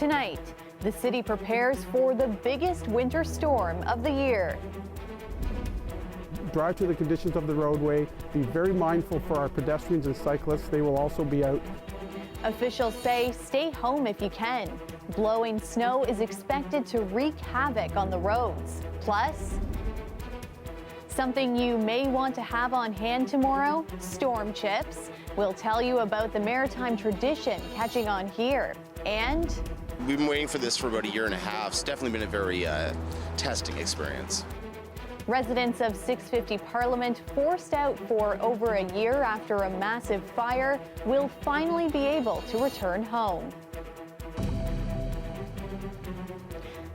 Tonight, the city prepares for the biggest winter storm of the year. Drive to the conditions of the roadway, be very mindful for our pedestrians and cyclists. They will also be out. Officials say stay home if you can. Blowing snow is expected to wreak havoc on the roads. Plus, something you may want to have on hand tomorrow, storm chips. We'll tell you about the maritime tradition catching on here. And we've been waiting for this for about a year and a half. It's definitely been a very testing experience. Residents of 650 Parliament, forced out for over a year after a massive fire, will finally be able to return home.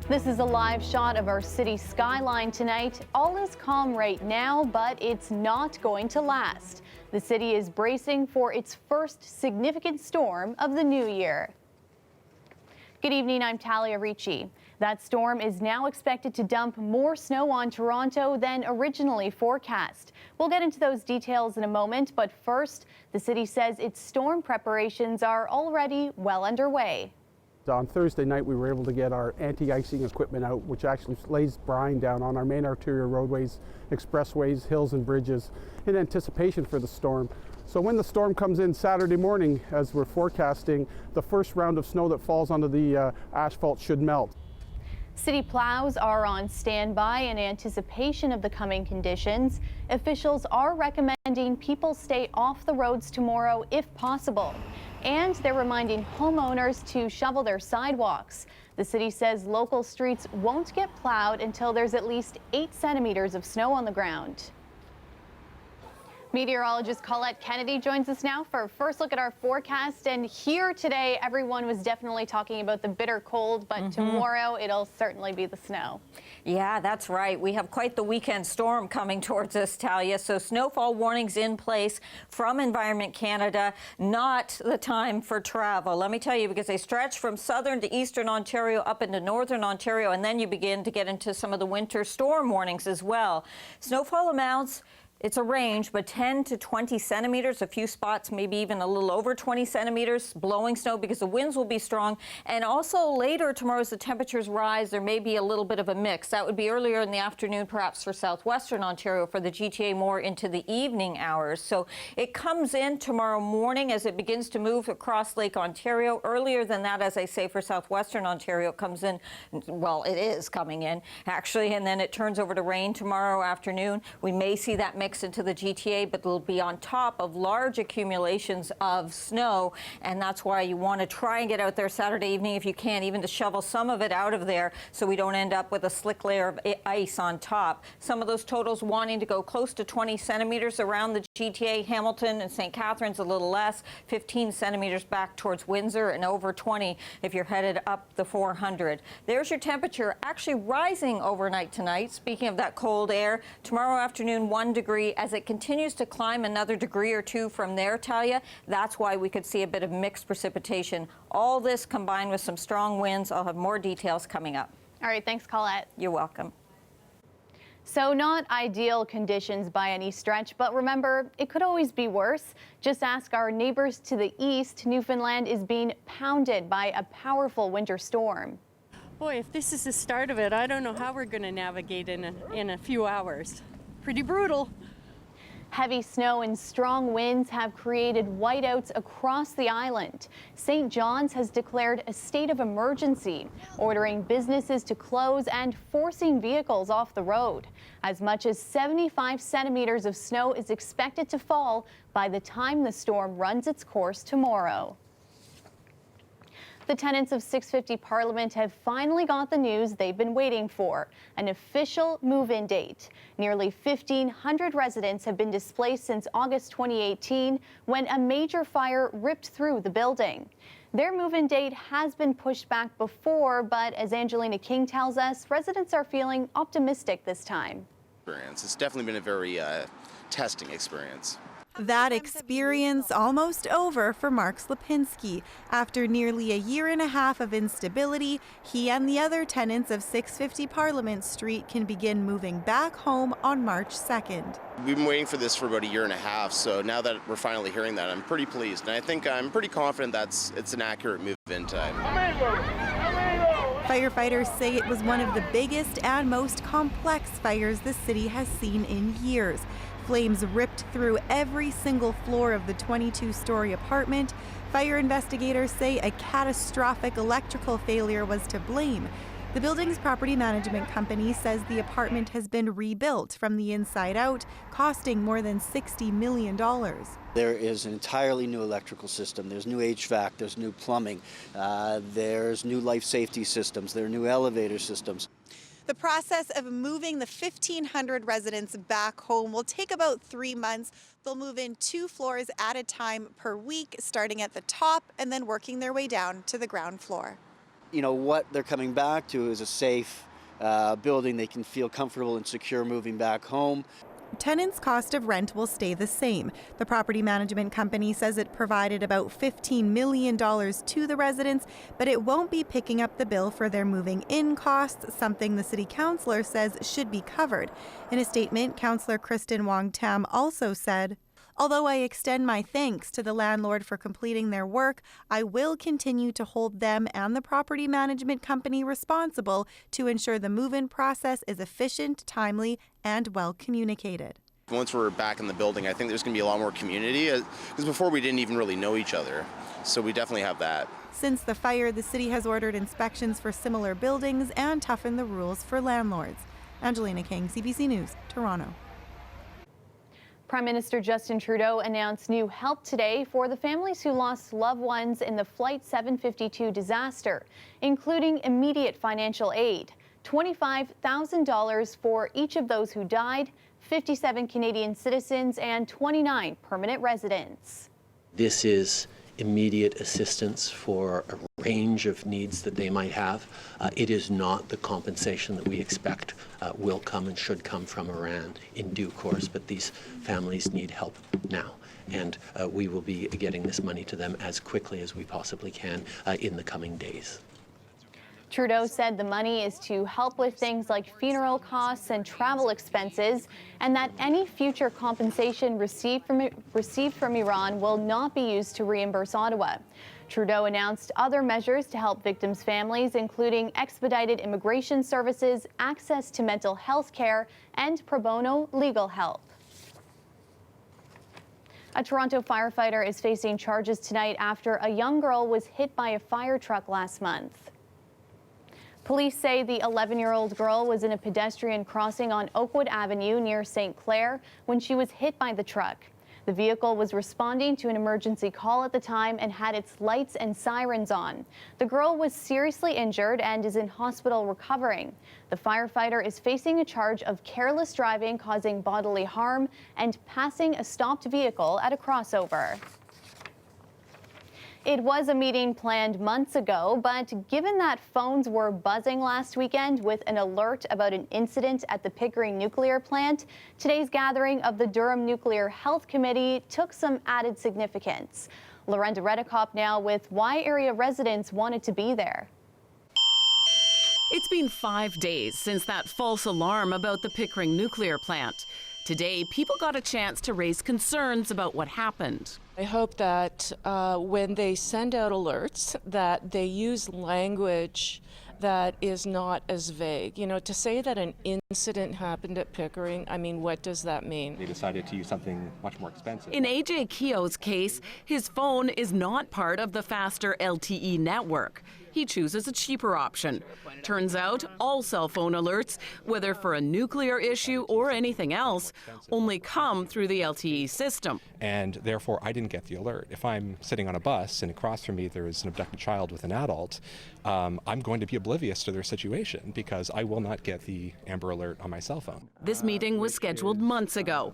This is a live shot of our city skyline tonight. All is calm right now, but it's not going to last. The city is bracing for its first significant storm of the new year. Good evening, I'm Talia Ricci. That storm is now expected to dump more snow on Toronto than originally forecast. We'll get into those details in a moment, but first, the city says its storm preparations are already well underway. On Thursday night, we were able to get our anti-icing equipment out, which actually lays brine down on our main arterial roadways, expressways, hills and bridges in anticipation for the storm. So when the storm comes in Saturday morning, as we're forecasting, the first round of snow that falls onto the asphalt should melt. City plows are on standby in anticipation of the coming conditions. Officials are recommending people stay off the roads tomorrow if possible. And they're reminding homeowners to shovel their sidewalks. The city says local streets won't get plowed until there's at least 8 centimeters of snow on the ground. Meteorologist Colette Kennedy joins us now for a first look at our forecast. And here today, everyone was definitely talking about the bitter cold, but tomorrow it'll certainly be the snow. Yeah, that's right. We have quite the weekend storm coming towards us, Talia. So snowfall warnings in place from Environment Canada. Not the time for travel, let me tell you, because they stretch from southern to eastern Ontario up into northern Ontario, and then you begin to get into some of the winter storm warnings as well. Snowfall amounts, it's a range, but 10 to 20 centimeters, a few spots, maybe even a little over 20 centimeters, blowing snow because the winds will be strong. And also later tomorrow as the temperatures rise, there may be a little bit of a mix. That would be earlier in the afternoon, perhaps for southwestern Ontario, for the GTA more into the evening hours. So it comes in tomorrow morning as it begins to move across Lake Ontario. Earlier than that, as I say, for southwestern Ontario, it comes in, well, it is coming in, actually, and then it turns over to rain tomorrow afternoon. We may see that mix into the GTA, but it'll be on top of large accumulations of snow, and that's why you want to try and get out there Saturday evening if you can, even to shovel some of it out of there so we don't end up with a slick layer of ice on top. Some of those totals wanting to go close to 20 centimeters around the GTA, Hamilton and St. Catharines a little less, 15 centimeters back towards Windsor, and over 20 if you're headed up the 400. There's your temperature actually rising overnight tonight. Speaking of that cold air, tomorrow afternoon 1 degree. As it continues to climb another degree or two from there, Talia, that's why we could see a bit of mixed precipitation. All this combined with some strong winds. I'll have more details coming up. All right, thanks, Colette. You're welcome. So not ideal conditions by any stretch, but remember, it could always be worse. Just ask our neighbors to the east. Newfoundland is being pounded by a powerful winter storm. Boy, if this is the start of it, I don't know how we're going to navigate in a few hours. Pretty brutal. Heavy snow and strong winds have created whiteouts across the island. St. John's has declared a state of emergency, ordering businesses to close and forcing vehicles off the road. As much as 75 centimeters of snow is expected to fall by the time the storm runs its course tomorrow. The tenants of 650 Parliament have finally got the news they've been waiting for, an official move-in date. Nearly 1,500 residents have been displaced since August 2018, when a major fire ripped through the building. Their move-in date has been pushed back before, but as Angelina King tells us, residents are feeling optimistic this time. It's definitely been a very testing experience. That experience almost over for Mark Slapinski. After nearly a year and a half of instability, he and the other tenants of 650 Parliament Street can begin moving back home on March 2nd. We've been waiting for this for about a year and a half, so now that we're finally hearing that, I'm pretty pleased. And I think I'm pretty confident it's an accurate move-in time. Firefighters say it was one of the biggest and most complex fires the city has seen in years. Flames ripped through every single floor of the 22-story apartment. Fire investigators say a catastrophic electrical failure was to blame. The building's property management company says the apartment has been rebuilt from the inside out, costing more than $60 million. There is an entirely new electrical system. There's new HVAC, there's new plumbing, there's new life safety systems, there are new elevator systems. The process of moving the 1,500 residents back home will take about 3 months. They'll move in 2 floors at a time per week, starting at the top and then working their way down to the ground floor. You know, what they're coming back to is a safe building. They can feel comfortable and secure moving back home. Tenants' cost of rent will stay the same. The property management company says it provided about $15 million to the residents, but it won't be picking up the bill for their moving in costs, something the city councillor says should be covered. In a statement, Councillor Kristen Wong-Tam also said, "Although I extend my thanks to the landlord for completing their work, I will continue to hold them and the property management company responsible to ensure the move-in process is efficient, timely, and well communicated." Once we're back in the building, I think there's going to be a lot more community, because before we didn't even really know each other. So we definitely have that. Since the fire, the city has ordered inspections for similar buildings and toughened the rules for landlords. Angelina King, CBC News, Toronto. Prime Minister Justin Trudeau announced new help today for the families who lost loved ones in the Flight 752 disaster, including immediate financial aid, $25,000 for each of those who died, 57 Canadian citizens and 29 permanent residents. This is immediate assistance for a range of needs that they might have. It is not the compensation that we expect will come and should come from Iran in due course, but these families need help now. And we will be getting this money to them as quickly as we possibly can in the coming days. Trudeau said the money is to help with things like funeral costs and travel expenses, and that any future compensation received from Iran will not be used to reimburse Ottawa. Trudeau announced other measures to help victims' families, including expedited immigration services, access to mental health care, and pro bono legal help. A Toronto firefighter is facing charges tonight after a young girl was hit by a fire truck last month. Police say the 11-year-old girl was in a pedestrian crossing on Oakwood Avenue near St. Clair when she was hit by the truck. The vehicle was responding to an emergency call at the time and had its lights and sirens on. The girl was seriously injured and is in hospital recovering. The firefighter is facing a charge of careless driving causing bodily harm and passing a stopped vehicle at a crossover. It was a meeting planned months ago, but given that phones were buzzing last weekend with an alert about an incident at the Pickering nuclear plant, today's gathering of the Durham Nuclear Health Committee took some added significance. Lorenda Redekop now with why area residents wanted to be there. It's been 5 days since that false alarm about the Pickering nuclear plant. Today, people got a chance to raise concerns about what happened. I hope that when they send out alerts, that they use language that is not as vague. You know, to say that an incident happened at Pickering, I mean, what does that mean? They decided to use something much more expensive. In AJ Keogh's case, his phone is not part of the faster LTE network. He chooses a cheaper option. Turns out all cell phone alerts, whether for a nuclear issue or anything else, only come through the LTE system. And therefore, I didn't get the alert. If I'm sitting on a bus and across from me there is an abducted child with an adult, I'm going to be oblivious to their situation because I will not get the Amber Alert on my cell phone. This meeting was scheduled months ago.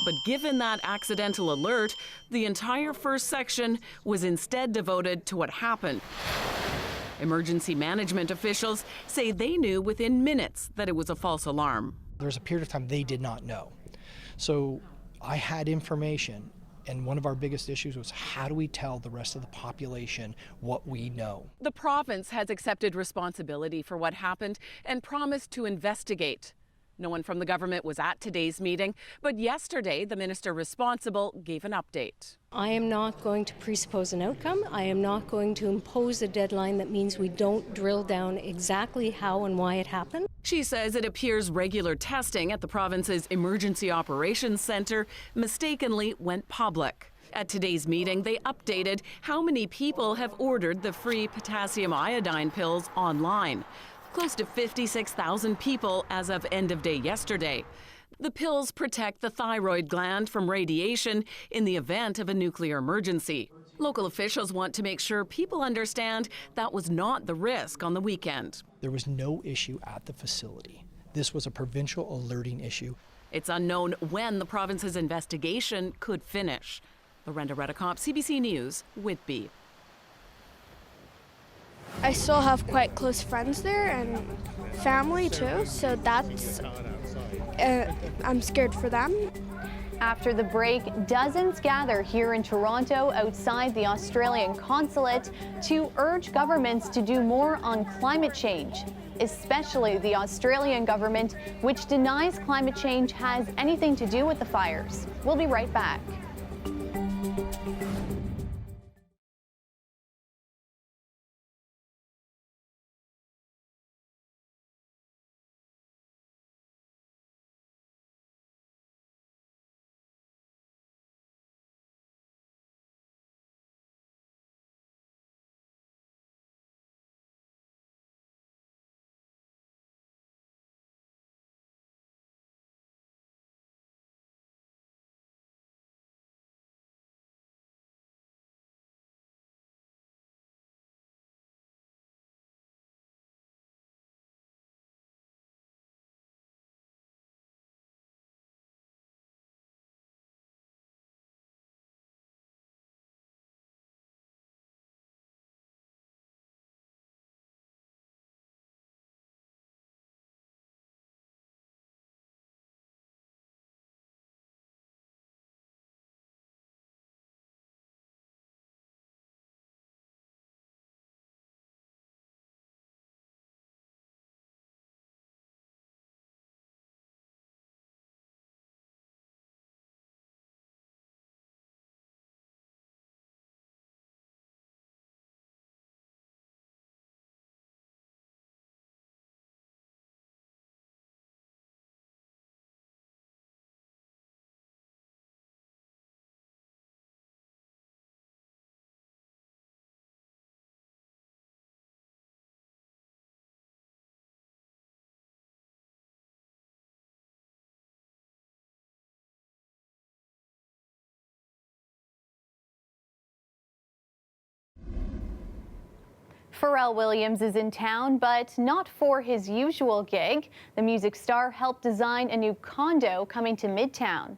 But given that accidental alert, the entire first section was instead devoted to what happened. Emergency management officials say they knew within minutes that it was a false alarm. There was a period of time they did not know. So I had information, and one of our biggest issues was how do we tell the rest of the population what we know? The province has accepted responsibility for what happened and promised to investigate. No one from the government was at today's meeting, but yesterday the minister responsible gave an update. I am not going to presuppose an outcome. I am not going to impose a deadline that means we don't drill down exactly how and why it happened. She says it appears regular testing at the province's Emergency Operations Centre mistakenly went public. At today's meeting, they updated how many people have ordered the free potassium iodine pills online. Close to 56,000 people as of end of day yesterday. The pills protect the thyroid gland from radiation in the event of a nuclear emergency. Local officials want to make sure people understand that was not the risk on the weekend. There was no issue at the facility. This was a provincial alerting issue. It's unknown when the province's investigation could finish. Lorenda Redicomp, CBC News, Whitby. I still have quite close friends there and family too, so that's, I'm scared for them. After the break, dozens gather here in Toronto outside the Australian consulate to urge governments to do more on climate change, especially the Australian government, which denies climate change has anything to do with the fires. We'll be right back. Pharrell Williams is in town, but not for his usual gig. The music star helped design a new condo coming to Midtown.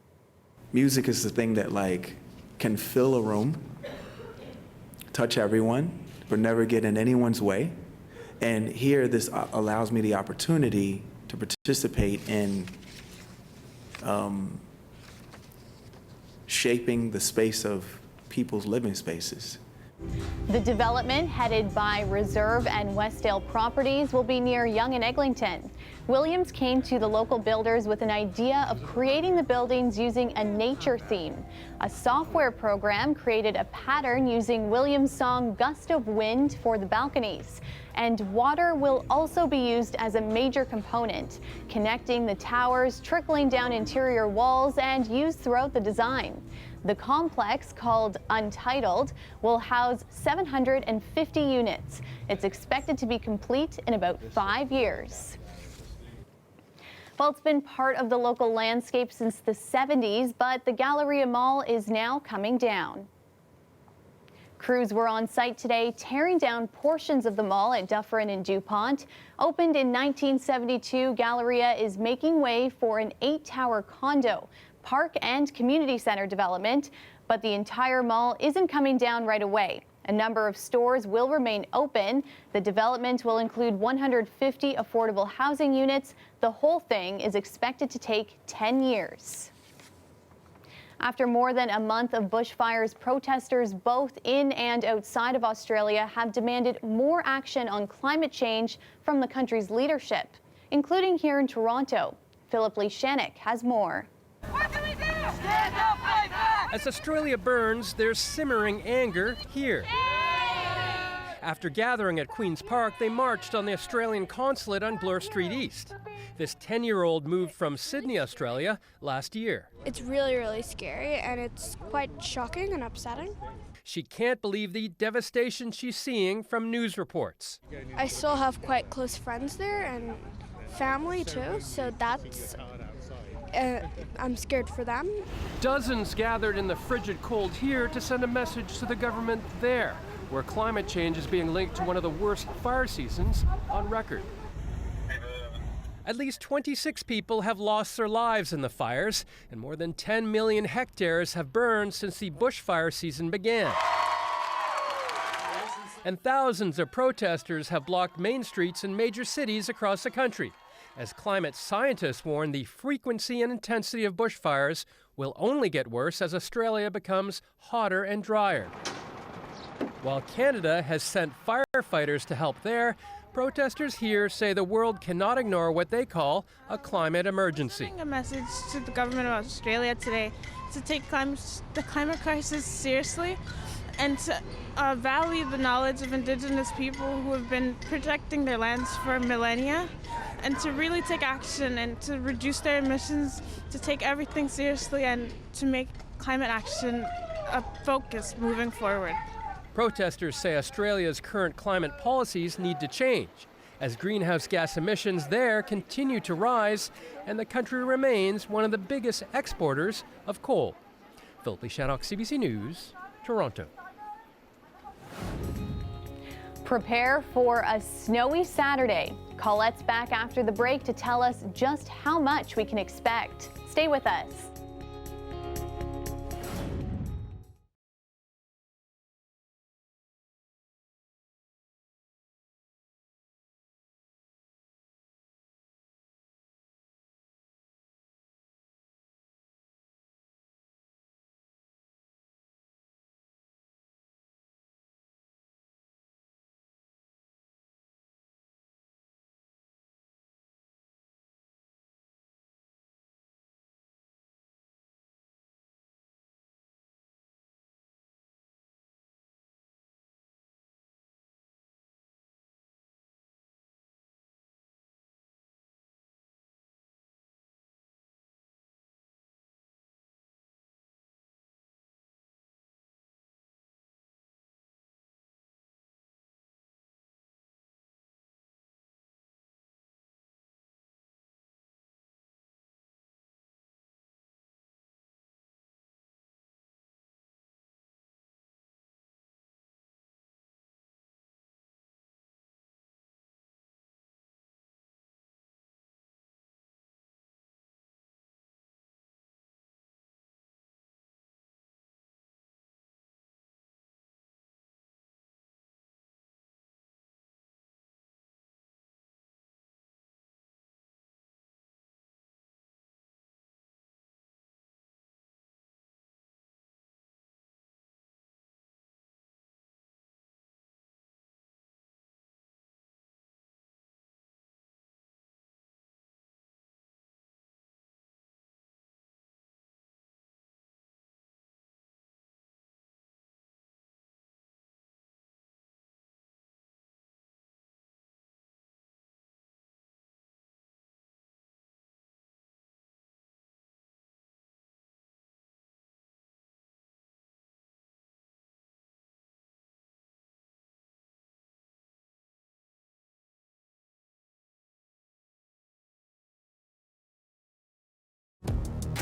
Music is the thing that can fill a room, touch everyone, but never get in anyone's way. And here, this allows me the opportunity to participate in shaping the space of people's living spaces. The development, headed by Reserve and Westdale Properties, will be near Yonge and Eglinton. Williams came to the local builders with an idea of creating the buildings using a nature theme. A software program created a pattern using Williams' song Gust of Wind for the balconies. And water will also be used as a major component, connecting the towers, trickling down interior walls, and used throughout the design. The complex, called Untitled, will house 750 units. It's expected to be complete in about 5 years. Well, it's been part of the local landscape since the 70s, but the Galleria Mall is now coming down. Crews were on site today tearing down portions of the mall at Dufferin and DuPont. Opened in 1972, Galleria is making way for an 8-tower condo, park and community center development, but the entire mall isn't coming down right away. A number of stores will remain open. The development will include 150 affordable housing units. The whole thing is expected to take 10 years. After more than a month of bushfires, protesters both in and outside of Australia have demanded more action on climate change from the country's leadership, including here in Toronto. Philip Lee Shanik has more. What can we do? Stand up, fight back! As Australia burns, there's simmering anger here. After gathering at Queen's Park, they marched on the Australian consulate on Bloor Street East. This 10-year-old moved from Sydney, Australia, last year. It's really, really scary, and it's quite shocking and upsetting. She can't believe the devastation she's seeing from news reports. I still have quite close friends there and family too, so that's I'm scared for them. Dozens gathered in the frigid cold here to send a message to the government there, where climate change is being linked to one of the worst fire seasons on record. At least 26 people have lost their lives in the fires, and more than 10 million hectares have burned since the bushfire season began. And thousands of protesters have blocked main streets in major cities across the country, as climate scientists warn the frequency and intensity of bushfires will only get worse as Australia becomes hotter and drier. While Canada has sent firefighters to help there, protesters here say the world cannot ignore what they call a climate emergency. A message to the government of Australia today to take the climate crisis seriously and to value the knowledge of Indigenous people who have been protecting their lands for millennia, and to really take action and to reduce their emissions, to take everything seriously and to make climate action a focus moving forward. Protesters say Australia's current climate policies need to change, as greenhouse gas emissions there continue to rise and the country remains one of the biggest exporters of coal. Philip Lee Shanik, CBC News, Toronto. Prepare for a snowy Saturday. Colette's back after the break to tell us just how much we can expect. Stay with us.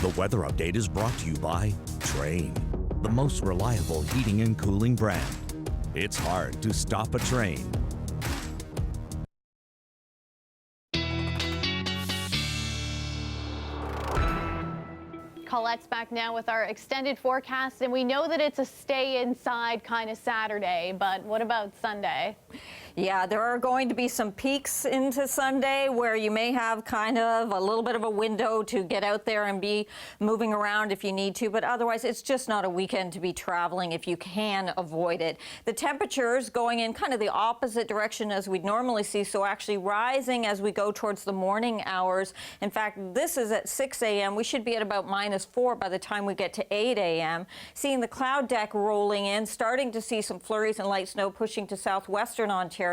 The weather update is brought to you by Train, the most reliable heating and cooling brand. It's hard to stop a train. Colette's back now with our extended forecast, and we know that it's a stay inside kind of Saturday, but what about Sunday? Yeah, there are going to be some peaks into Sunday where you may have kind of a little bit of a window to get out there and be moving around if you need to, but otherwise it's just not a weekend to be traveling if you can avoid it. The temperatures going in kind of the opposite direction as we'd normally see, so actually rising as we go towards the morning hours. In fact, this is at 6 a.m. We should be at about -4 by the time we get to 8 a.m. Seeing the cloud deck rolling in, starting to see some flurries and light snow pushing to southwestern Ontario.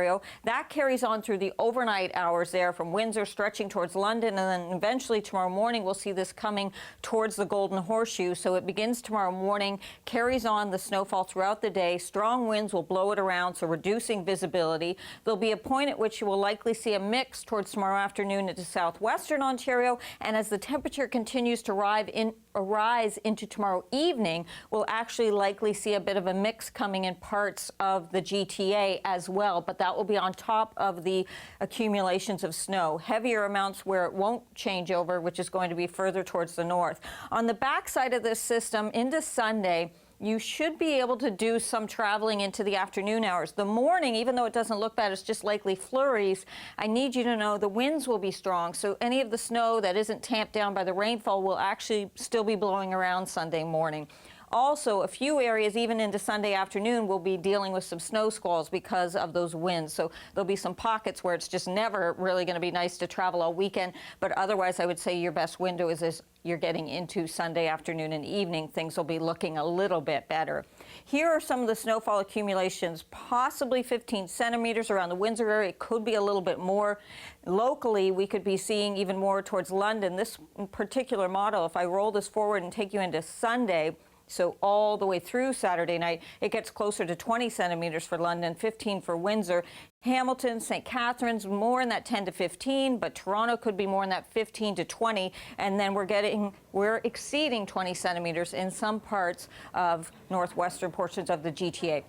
That carries on through the overnight hours there from Windsor stretching towards London, and then eventually tomorrow morning we'll see this coming towards the Golden Horseshoe. So it begins tomorrow morning, carries on the snowfall throughout the day. Strong winds will blow it around, so reducing visibility. There'll be a point at which you will likely see a mix towards tomorrow afternoon into southwestern Ontario, and as the temperature continues to rise into tomorrow evening, we'll actually likely see a bit of a mix coming in parts of the GTA as well, but that will be on top of the accumulations of snow. Heavier amounts where it won't change over, which is going to be further towards the north. On the backside of this system into Sunday, you should be able to do some traveling into the afternoon hours. The morning, even though it doesn't look bad, it's just likely flurries. I need you to know the winds will be strong, so any of the snow that isn't tamped down by the rainfall will actually still be blowing around Sunday morning. Also, a few areas, even into Sunday afternoon, will be dealing with some snow squalls because of those winds. So there'll be some pockets where it's just never really going to be nice to travel all weekend. But otherwise, I would say your best window is as you're getting into Sunday afternoon and evening. Things will be looking a little bit better. Here are some of the snowfall accumulations, possibly 15 centimeters around the Windsor area. It could be a little bit more. Locally, we could be seeing even more towards London. This particular model, if I roll this forward and take you into Sunday, so all the way through Saturday night, it gets closer to 20 centimeters for London, 15 for Windsor. Hamilton, St. Catharines, more in that 10 to 15, but Toronto could be more in that 15 to 20. And then we're exceeding 20 centimeters in some parts of northwestern portions of the GTA.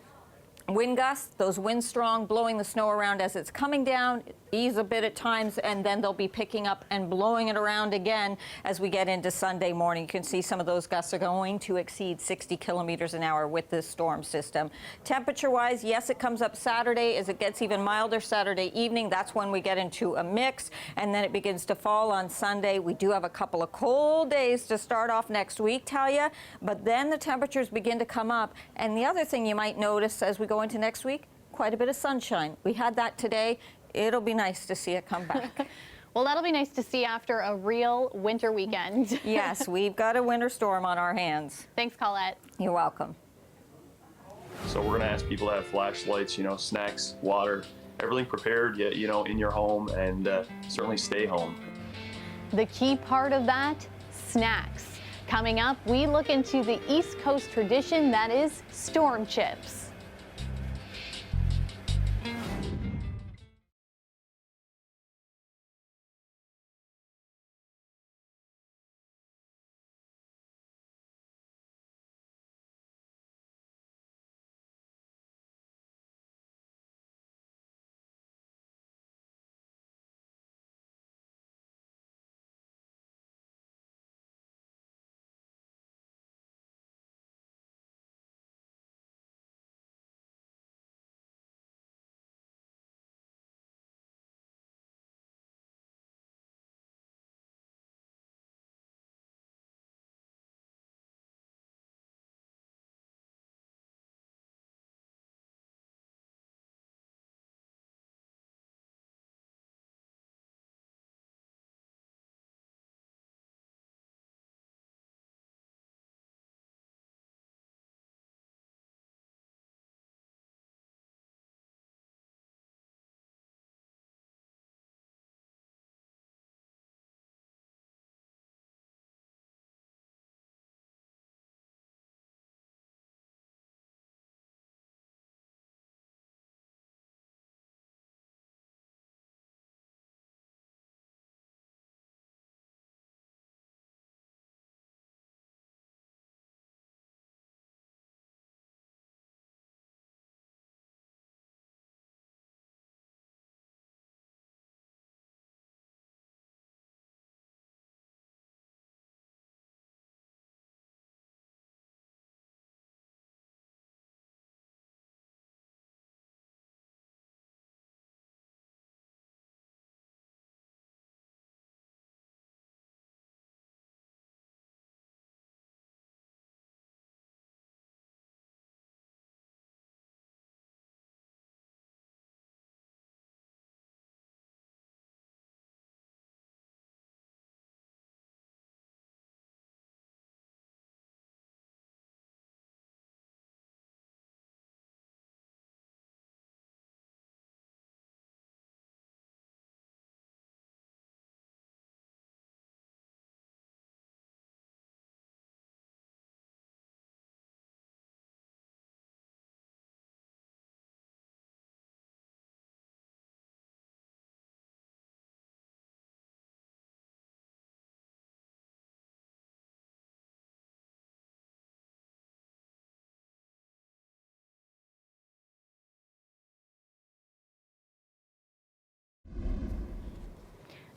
Wind gusts, those winds strong, blowing the snow around as it's coming down, ease a bit at times, and then they'll be picking up and blowing it around again as we get into Sunday morning. You can see some of those gusts are going to exceed 60 kilometers an hour with this storm system. Temperature-wise, yes, it comes up Saturday. As it gets even milder Saturday evening, that's when we get into a mix, and then it begins to fall on Sunday. We do have a couple of cold days to start off next week, Talia, but then the temperatures begin to come up. And the other thing you might notice as we go into next week, quite a bit of sunshine. We had that today. It'll be nice to see it come back. Well, that'll be nice to see after a real winter weekend. Yes, we've got a winter storm on our hands. Thanks, Colette. You're welcome. So we're going to ask people to have flashlights, snacks, water, everything prepared, in your home, and certainly stay home. The key part of that, snacks. Coming up, we look into the East Coast tradition that is storm chips.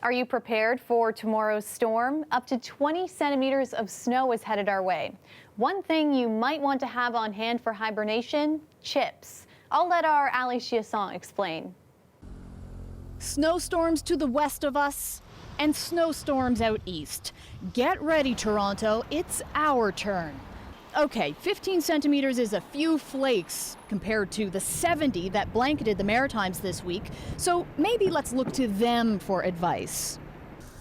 Are you prepared for tomorrow's storm? Up to 20 centimeters of snow is headed our way. One thing you might want to have on hand for hibernation: chips. I'll let our Ali Chiasson explain. Snowstorms to the west of us and snowstorms out east. Get ready, Toronto, it's our turn. Okay, 15 centimeters is a few flakes compared to the 70 that blanketed the Maritimes this week, so maybe let's look to them for advice.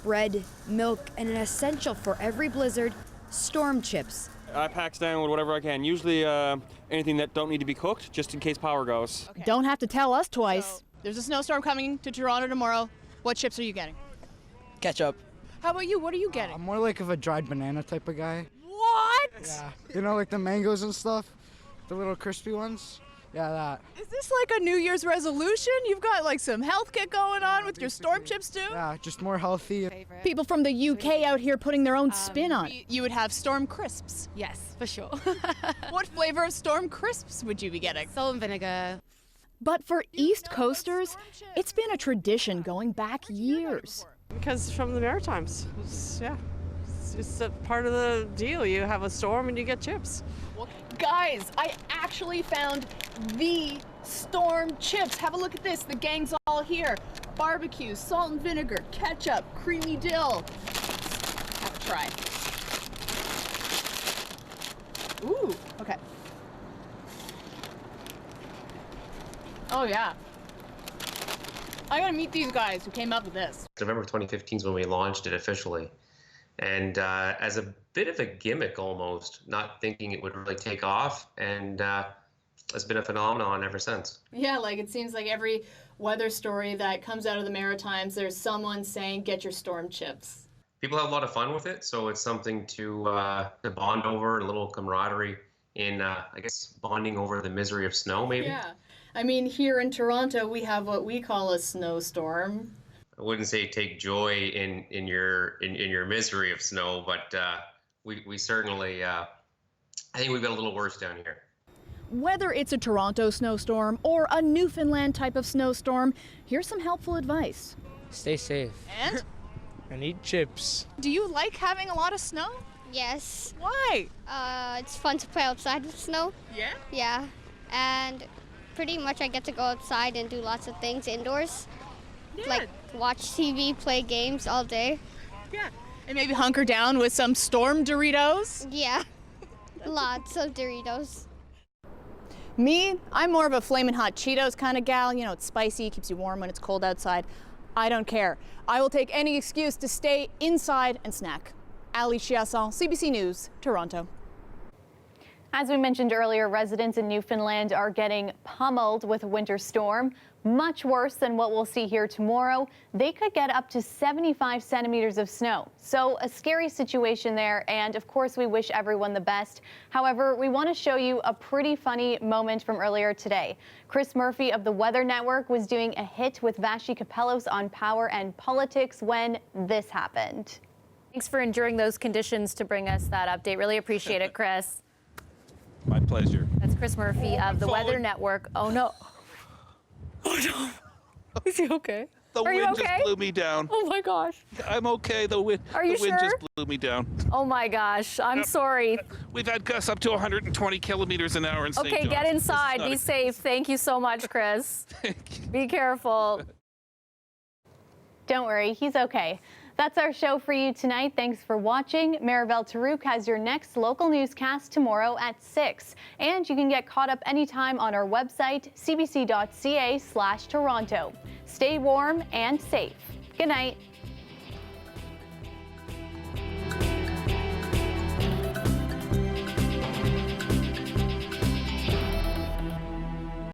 Bread, milk, and an essential for every blizzard, storm chips. I packs down with whatever I can, usually anything that don't need to be cooked, just in case power goes. Okay. Don't have to tell us twice. So, there's a snowstorm coming to Toronto tomorrow. What chips are you getting? Ketchup. How about you? What are you getting? I'm more like of a dried banana type of guy. What? Yeah. You know, like the mangoes and stuff? The little crispy ones? Yeah, that. Is this like a New Year's resolution? You've got like some health kit going on with your storm chips too? Yeah, just more healthy. People from the UK out here putting their own spin on it. You would have storm crisps. Yes, for sure. What flavor of storm crisps would you be getting? Salt and vinegar. But for East Coasters, it's been a tradition going back years. Because from the Maritimes, it's a part of the deal. You have a storm and you get chips. Well, guys, I actually found the storm chips. Have a look at this. The gang's all here. Barbecue, salt and vinegar, ketchup, creamy dill. Have a try. Ooh, okay. Oh yeah. I gotta meet these guys who came up with this. November 2015 is when we launched it officially. And as a bit of a gimmick almost, not thinking it would really take off. And it's been a phenomenon ever since. Yeah, like it seems like every weather story that comes out of the Maritimes, there's someone saying, get your storm chips. People have a lot of fun with it, so it's something to bond over, a little camaraderie in, I guess, bonding over the misery of snow, maybe. Yeah. I mean, here in Toronto, we have what we call a snowstorm. I wouldn't say take joy in your misery of snow, but we certainly, I think we've got a little worse down here. Whether it's a Toronto snowstorm or a Newfoundland type of snowstorm, here's some helpful advice. Stay safe. And? And eat chips. Do you like having a lot of snow? Yes. Why? It's fun to play outside with snow. Yeah? Yeah. And pretty much I get to go outside and do lots of things indoors. Yeah. Like watch TV, play games all day. Yeah. And maybe hunker down with some storm Doritos? Yeah. Lots of Doritos. Me, I'm more of a flamin' hot Cheetos kind of gal. You know, it's spicy, keeps you warm when it's cold outside. I don't care. I will take any excuse to stay inside and snack. Ali Chiasson, CBC News, Toronto. As we mentioned earlier, residents in Newfoundland are getting pummeled with a winter storm. Much worse than what we'll see here tomorrow. They could get up to 75 centimeters of snow. So a scary situation there, and of course we wish everyone the best. However, we want to show you a pretty funny moment from earlier today. Chris Murphy of the Weather Network was doing a hit with Vashi Kapelos on power and politics when this happened. Thanks for enduring those conditions to bring us that update. Really appreciate it, Chris. My pleasure. That's Chris Murphy of the Weather Network. Oh no. Oh no. Is he okay? The Are you wind okay? just blew me down. Oh my gosh. I'm okay. The wind just blew me down. Oh my gosh. I'm sorry. We've had gusts up to 120 kilometers an hour in St. Okay, John's. get inside. This Be is not safe. Thank you so much, Chris. Thank you. Be careful. Don't worry, he's okay. That's our show for you tonight. Thanks for watching. Maribel Tarouk has your next local newscast tomorrow at 6. And you can get caught up anytime on our website, cbc.ca/Toronto. Stay warm and safe. Good night.